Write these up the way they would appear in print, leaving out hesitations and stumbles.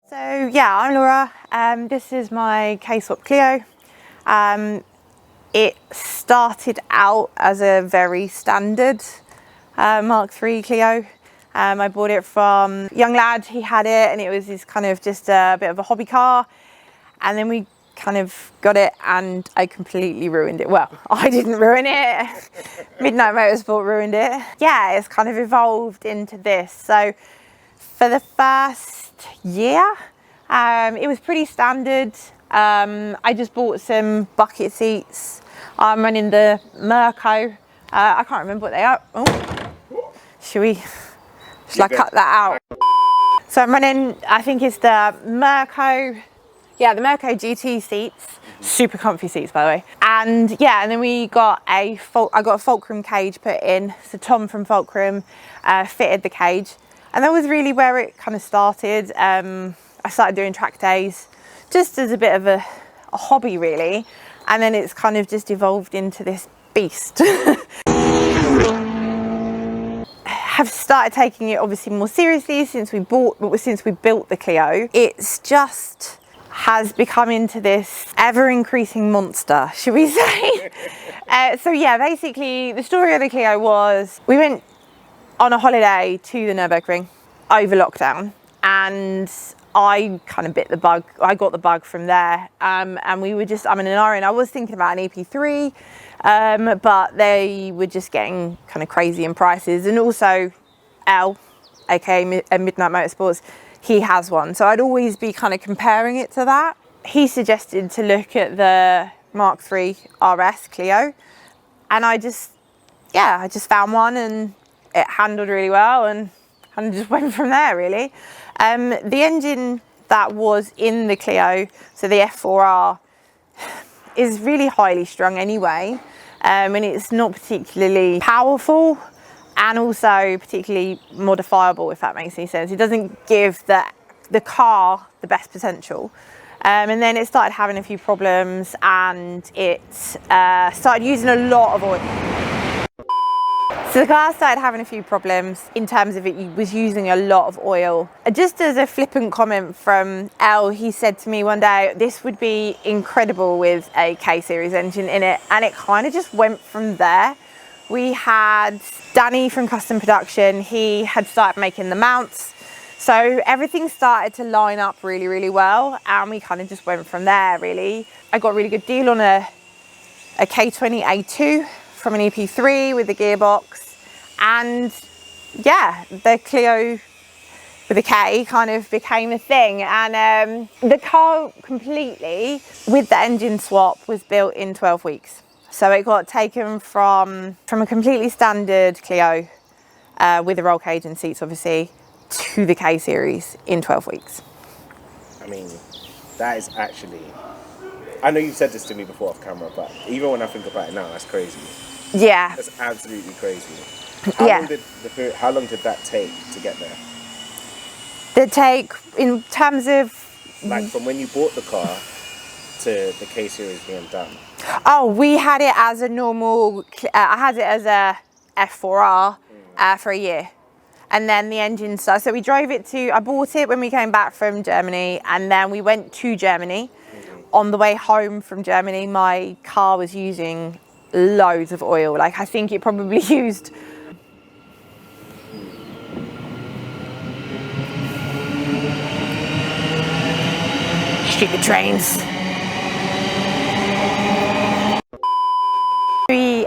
So yeah, I'm Laura. This is my K-swap Clio. It started out as a very standard Mark III Clio. I bought it from a young lad. He had it and it was this kind of just a bit of a hobby car. And then we kind of got it and I completely ruined it. Well, I didn't ruin it. Midnight Motorsport ruined it. Yeah, it's kind of evolved into this. So for the first year, it was pretty standard. I just bought some bucket seats. I'm running the Mirko. I can't remember what they are. Oh, should I cut that out? So I'm running, I think it's the Mirko. Yeah, the Mirko GT seats. Super comfy seats, by the way. And yeah, and then we got I got a Fulcrum cage put in. So Tom from Fulcrum fitted the cage. And that was really where it kind of started. I started doing track days just as a bit of a hobby, really. And then it's kind of just evolved into this beast. Have started taking it obviously more seriously since we built the Clio. It's just has become into this ever-increasing monster, should we say? So yeah, basically the story of the Clio was we went on a holiday to the Nürburgring over lockdown and I kind of bit the bug. I got the bug from there and we were just, I'm in an RN. I was thinking about an EP3, but they were just getting kind of crazy in prices. And also L, aka Midnight Motorsports, he has one. So I'd always be kind of comparing it to that. He suggested to look at the Mark III RS Clio. And I just found one and it handled really well and just went from there, really. The engine that was in the Clio, so the F4R, is really highly strung anyway, and it's not particularly powerful and also particularly modifiable, if that makes any sense. It doesn't give the car the best potential. And then it started having a few problems and it started using a lot of oil. So the car started having a few problems in terms of it was using a lot of oil. Just as a flippant comment from El, he said to me one day, this would be incredible with a K-Series engine in it. And it kind of just went from there. We had Danny from Custom Production. He had started making the mounts. So everything started to line up really, really well. And we kind of just went from there, really. I got a really good deal on a K20A2 from an EP3 with the gearbox. And yeah, the Clio with a K kind of became a thing. And the car completely, with the engine swap, was built in 12 weeks. So it got taken from a completely standard Clio with a roll cage and seats, obviously, to the K-Series in 12 weeks. I mean, that is actually, I know you've said this to me before off camera, but even when I think about it now, that's crazy. Yeah. That's absolutely crazy. How long did that take to get there? The take in terms of... Like from when you bought the car to the K-Series being done? Oh, we had it as a normal, I had it as a F4R for a year. And then the engine started. So we drove it I bought it when we came back from Germany and then we went to Germany. On the way home from Germany, my car was using loads of oil. Like I think it probably used stupid trains. We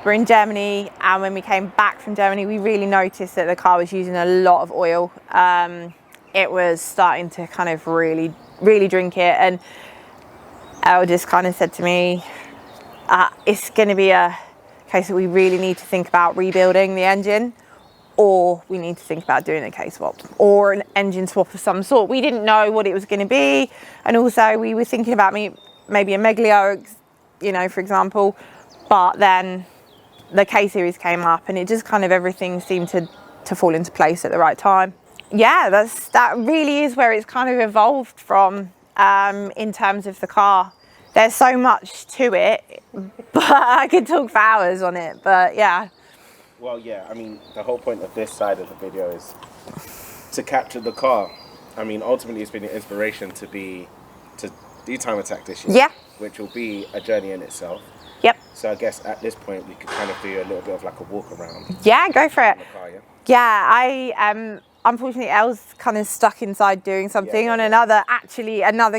were in Germany and when we came back from Germany we really noticed that the car was using a lot of oil. It was starting to kind of really drink it and Elle just kind of said to me, it's going to be a case that we really need to think about rebuilding the engine, or we need to think about doing a K-swap or an engine swap of some sort. We didn't know what it was going to be, and also we were thinking about maybe a Meglio, you know, for example, but then the K-Series came up and it just kind of everything seemed to fall into place at the right time. Yeah, that really is where it's kind of evolved from in terms of the car. There's so much to it, but I could talk for hours on it, but yeah. Well, yeah, I mean, the whole point of this side of the video is to capture the car I mean, ultimately it's been an inspiration to do Time Attack this year. Yeah. Which will be a journey in itself. Yep. So I guess at this point we could kind of do a little bit of like a walk around. Yeah, go for it. In the car, yeah? Yeah, I unfortunately Elle's kind of stuck inside doing something on another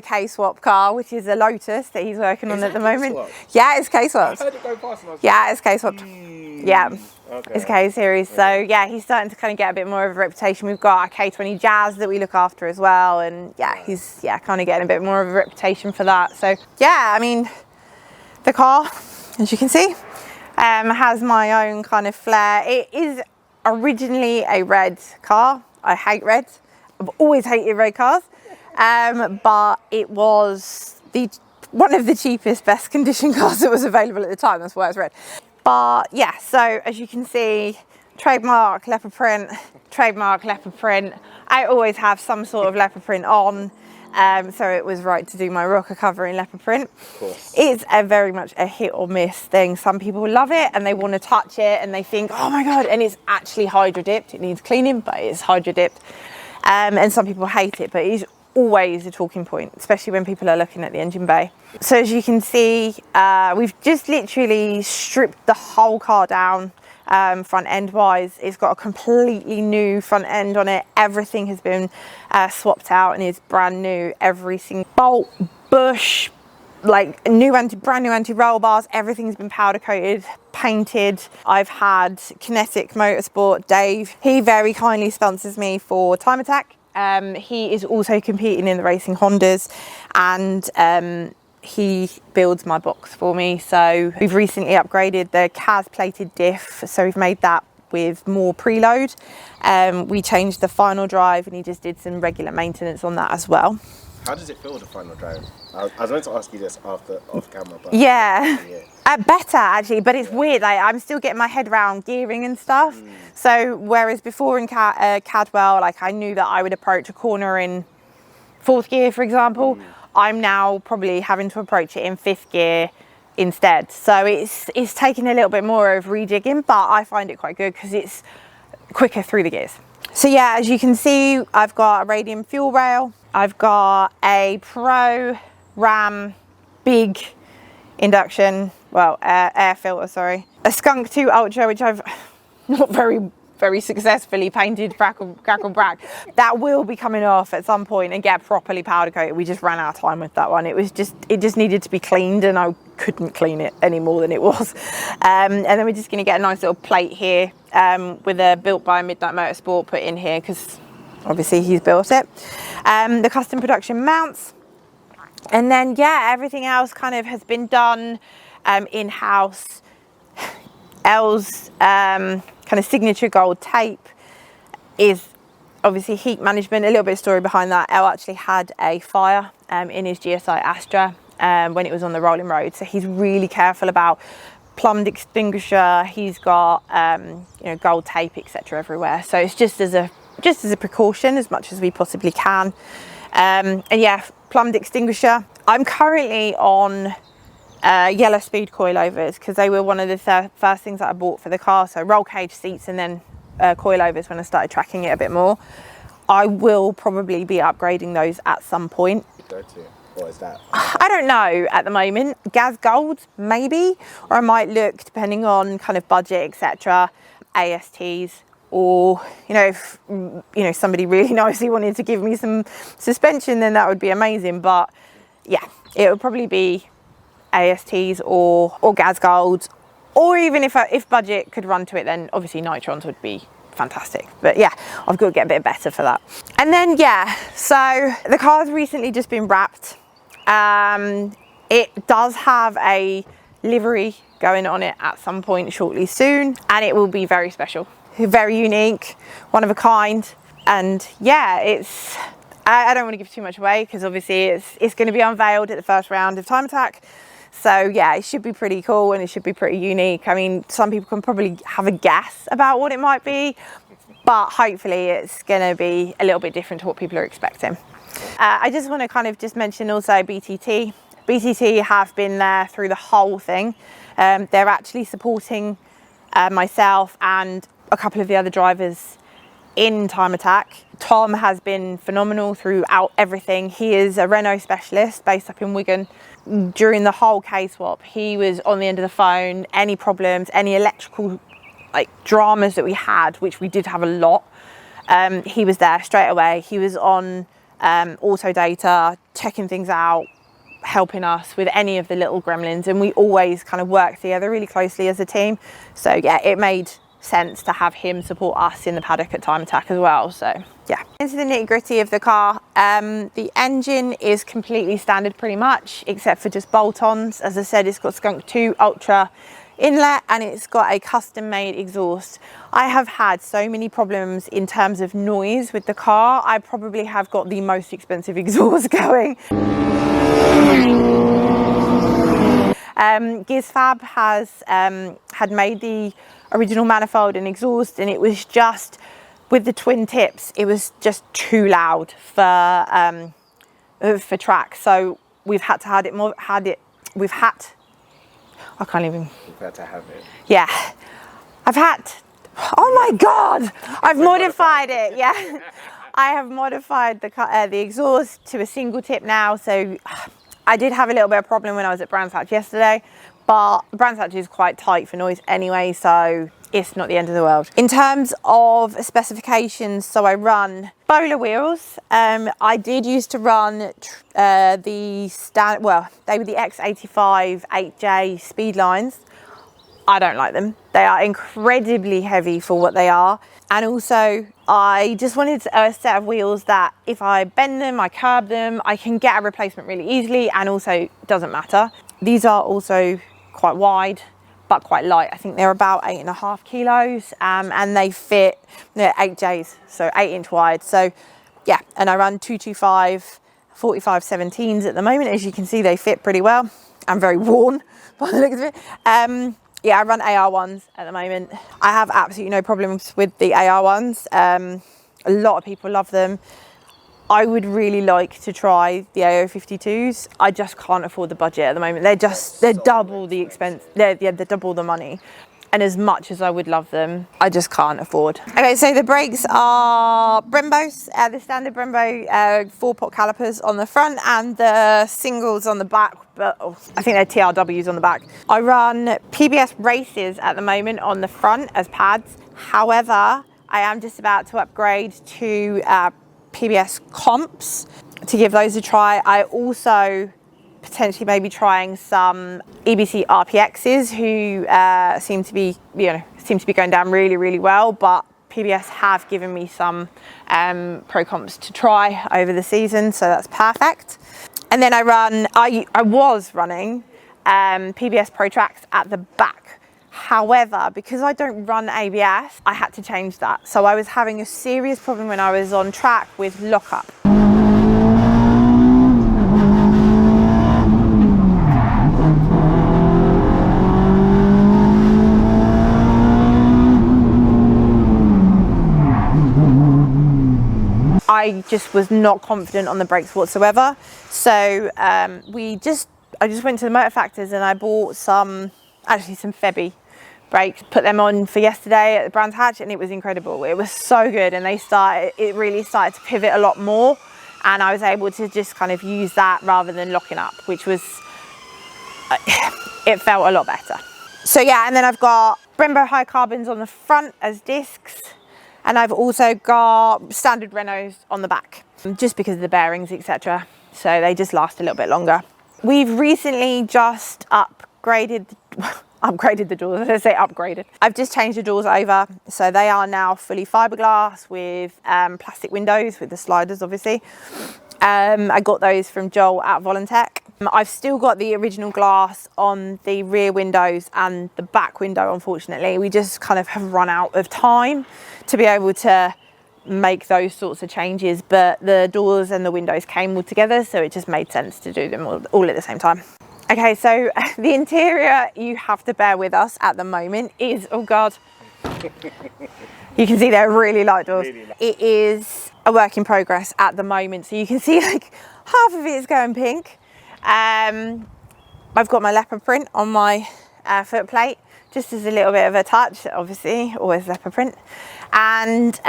K-swap car, which is a Lotus that he's working on at the moment. K-swap? Yeah, it's K-swapped. I heard it go past and I was Yeah, it's K-swapped. Yeah, okay. it's K-series. So yeah, he's starting to kind of get a bit more of a reputation. We've got our K20 Jazz that we look after as well, and yeah, he's kind of getting a bit more of a reputation for that. So yeah, I mean, the car, as you can see, has my own kind of flair. It is originally a red car. I hate red. I've always hated red cars, but it was one of the cheapest, best condition cars that was available at the time. That's why it's red. But yeah, so as you can see, trademark leopard print, I always have some sort of leopard print on. So it was right to do my rocker cover in leopard print. Of course. It's very much a hit or miss thing. Some people love it and they want to touch it and they think, oh my God, and it's actually hydro dipped. It needs cleaning, but it's hydro dipped. And some people hate it, but it's always a talking point, especially when people are looking at the engine bay. So as you can see, we've just literally stripped the whole car down. Front end wise, it's got a completely new front end on it. Everything has been swapped out and is brand new. Every single bolt, bush, like brand new anti-roll bars, everything's been powder coated, painted. I've had Kinetic Motorsport, Dave, he very kindly sponsors me for Time Attack. He is also competing in the racing Hondas, and he builds my box for me. So we've recently upgraded the CAS plated diff, so we've made that with more preload. We changed the final drive and he just did some regular maintenance on that as well. How does it feel, the final drive? I was meant to ask you this off camera, but yeah. Better actually, but it's weird. Like, I'm still getting my head around gearing and stuff. So whereas before in Cadwell, like I knew that I would approach a corner in 4th gear, for example. I'm now probably having to approach it in 5th gear instead. So it's taking a little bit more of rejigging, but I find it quite good because it's quicker through the gears. So yeah, as you can see, I've got a radium fuel rail. I've got a Pro Ram big induction, well, air filter, sorry. A Skunk 2 Ultra, which I've not very successfully painted crackle brack. That will be coming off at some point and get properly powder coated. We just ran out of time with that one. It just needed to be cleaned and I couldn't clean it any more than it was. And then we're just going to get a nice little plate here with a built by Midnight Motorsport put in here because obviously he's built it. The custom production mounts. And then yeah, everything else kind of has been done in-house. Elle's kind of signature gold tape is obviously heat management. A little bit of story behind that. Elle actually had a fire in his GSI Astra when it was on the rolling road, so he's really careful about plumbed extinguisher. He's got gold tape, etc. everywhere. So it's just as a precaution as much as we possibly can. And yeah, plumbed extinguisher. I'm currently on yellow speed coilovers because they were one of the first things that I bought for the car. So roll cage seats and then coilovers when I started tracking it a bit more. I will probably be upgrading those at some point. What is that? I don't know at the moment. Gas gold maybe, or I might look, depending on kind of budget, etc., ASTs, or if somebody really nicely wanted to give me some suspension, then that would be amazing. But yeah, it would probably be ASTs or gas golds, or even if budget could run to it, then obviously nitrons would be fantastic. But yeah, I've got to get a bit better for that. And then yeah, so the car's recently just been wrapped. It does have a livery going on it at some point shortly soon, and it will be very special, very unique, one of a kind. And yeah, I don't want to give too much away because obviously it's going to be unveiled at the first round of Time Attack. So yeah, it should be pretty cool and it should be pretty unique. I mean, some people can probably have a guess about what it might be, but hopefully it's going to be a little bit different to what people are expecting. I just want to kind of just mention also BTT. BTT have been there through the whole thing. They're actually supporting myself and a couple of the other drivers in Time Attack. Tom has been phenomenal throughout everything. He is a Renault specialist based up in Wigan. During the whole K-swap, he was on the end of the phone. Any problems, any electrical dramas that we had, which we did have a lot, he was there straight away. He was on auto data, checking things out, helping us with any of the little gremlins, and we always kind of worked together really closely as a team. So yeah, it made sense to have him support us in the paddock at Time Attack as well. So yeah, into the nitty gritty of the car. The engine is completely standard pretty much, except for just bolt-ons. As I said, it's got Skunk 2 Ultra inlet and it's got a custom made exhaust. I have had so many problems in terms of noise with the car. I probably have got the most expensive exhaust going. Gizfab has had made the original manifold and exhaust, and it was just with the twin tips, it was just too loud for track. So we've had to have it more. We've had to have it. Yeah, oh my god, I've modified it. Yeah, I have modified the exhaust to a single tip now. So I did have a little bit of problem when I was at Brands Hatch yesterday, but Brands Hatch is quite tight for noise anyway, so it's not the end of the world. In terms of specifications, so I run Bowler wheels. I did used to run the standard, well, they were the X85 8J speed lines. I don't like them. They are incredibly heavy for what they are. And also, I just wanted a set of wheels that if I bend them, I curb them, I can get a replacement really easily, and also doesn't matter. These are also quite wide, but quite light. I think they're about 8.5 kilos, and they fit, they're 8Js, so 8-inch wide. So yeah, and I run 225 45 17s at the moment. As you can see, they fit pretty well. I'm very worn by the looks of it. Yeah, I run AR1s at the moment. I have absolutely no problems with the AR1s. A lot of people love them. I would really like to try the AO52s. I just can't afford the budget at the moment. They're double the expense. They're double the money. And as much as I would love them, I just can't afford. Okay, so the brakes are Brembos, the standard Brembo 4-pot calipers on the front and the singles on the back, but I think they're TRWs on the back. I run PBS races at the moment on the front as pads. However, I am just about to upgrade to PBS comps to give those a try. I also potentially maybe trying some EBC RPXs who seem to be going down really, really well, but PBS have given me some pro comps to try over the season, so that's perfect. And then I was running PBS Pro Tracks at the back. However, because I don't run ABS, I had to change that. So I was having a serious problem when I was on track with lockup. I just was not confident on the brakes whatsoever. So I just went to the Motor Factors and I bought some Febby brakes, put them on for yesterday at the Brands Hatch, and it was incredible. It was so good, and it really started to pivot a lot more, and I was able to just kind of use that rather than locking up, which was, it felt a lot better. So yeah, and then I've got Brembo high carbons on the front as discs, and I've also got standard Renaults on the back, just because of the bearings, etc. So they just last a little bit longer. We've recently just upgraded the doors. As I say upgraded, I've just changed the doors over, so they are now fully fiberglass with plastic windows with the sliders, obviously. I got those from Joel at Volantech. I've still got the original glass on the rear windows and the back window. Unfortunately, we just kind of have run out of time to be able to make those sorts of changes, but the doors and the windows came all together, so it just made sense to do them all at the same time. Okay, so the interior, you have to bear with us at the moment, is, oh God, you can see they're really light doors. Really light. It is a work in progress at the moment, so you can see like half of it is going pink. I've got my leopard print on my foot plate, just as a little bit of a touch, obviously, always leopard print. And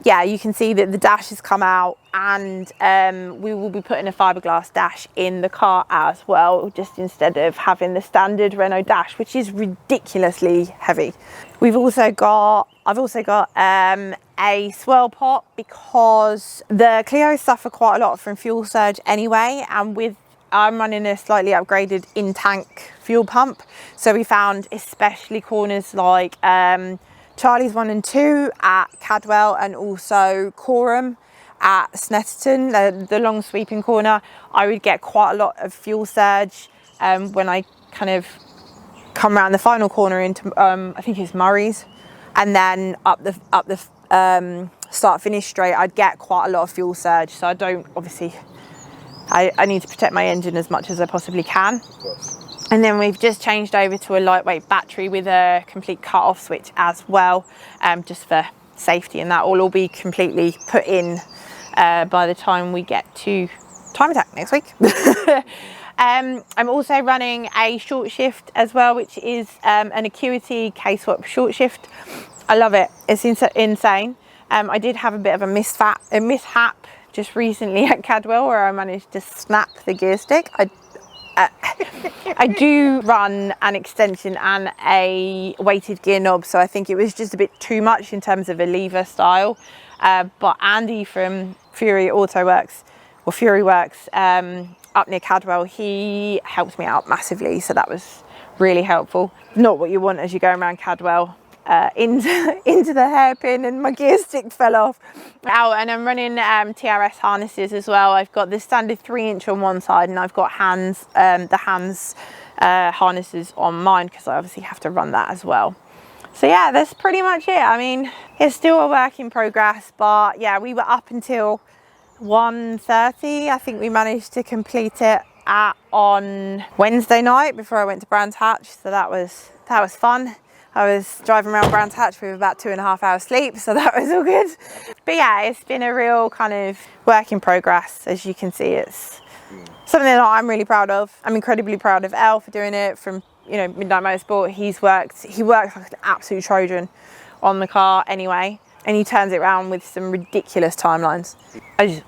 yeah, you can see that the dash has come out, and we will be putting a fiberglass dash in the car as well, just instead of having the standard Renault dash, which is ridiculously heavy. I've also got a swirl pot, because the Clio suffer quite a lot from fuel surge anyway, and I'm running a slightly upgraded in-tank fuel pump, so we found especially corners like Charlie's 1 and 2 at Cadwell, and also Coram at Snetterton, the long sweeping corner, I would get quite a lot of fuel surge when I kind of come around the final corner into I think it's Murray's, and then up the start finish straight, I'd get quite a lot of fuel surge. So I don't, obviously I need to protect my engine as much as I possibly can. Of course. And then we've just changed over to a lightweight battery with a complete cut-off switch as well, just for safety, and that will all be completely put in by the time we get to Time Attack next week. I'm also running a short shift as well, which is an Acuity K-swap short shift. I love it. It's insane. I did have a bit of a mishap just recently at Cadwell, where I managed to snap the gear stick. I do run an extension and a weighted gear knob, so I think it was just a bit too much in terms of a lever style. But Andy from Fury Works up near Cadwell, he helped me out massively, so that was really helpful. Not what you want as you're going around Cadwell into the hairpin, and my gear stick fell off. And I'm running TRS harnesses as well. I've got the standard 3-inch on one side, and I've got the hands harnesses on mine, because I obviously have to run that as well. So yeah, that's pretty much it. I mean, it's still a work in progress, but yeah, we were up until 1:30. I think we managed to complete it on Wednesday night before I went to Brands Hatch, so that was fun. I was driving around Brands Hatch with about 2.5 hours sleep, so that was all good. But yeah, it's been a real kind of work in progress. As you can see, it's something that I'm really proud of. I'm incredibly proud of Elle for doing it. From, you know, Midnight Motorsport, he works like an absolute Trojan on the car anyway, and he turns it around with some ridiculous timelines.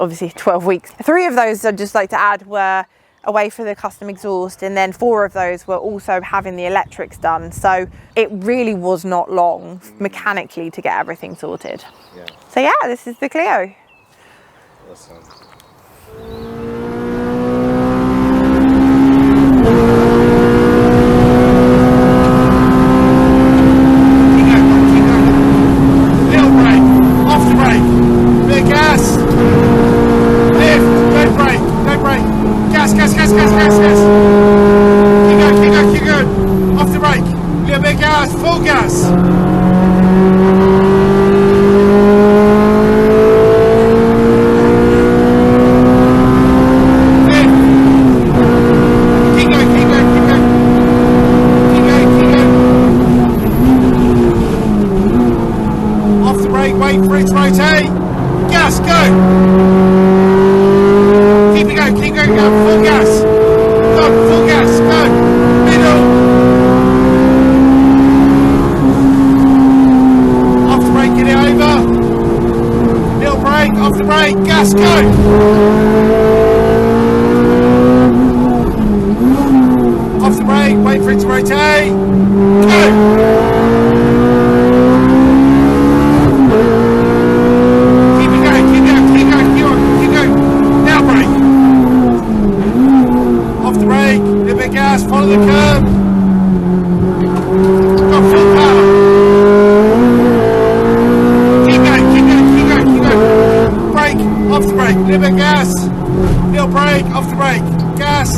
Obviously 12 weeks. 3 of those I'd just like to add were away for the custom exhaust, and then 4 of those were also having the electrics done, so it really was not long mechanically to get everything sorted. Yeah. So yeah, this is the Clio. Awesome. Little brake, off the brake, big gas, lift, don't brake, don't brake. Gas. Keep going. Off the brake. Little bit gas, full gas. Keep going. Off the brake, wait for it to rotate. Gas, go. Keep going, go. Full gas. Go, full gas, go. Middle. Off the brake, get it over. Little brake, off the brake, gas, go. Off the brake, wait for it to rotate. Go. Follow the curb. Got full power. Keep going. Brake, off the brake. Little bit gas. Little brake, off the brake. Gas.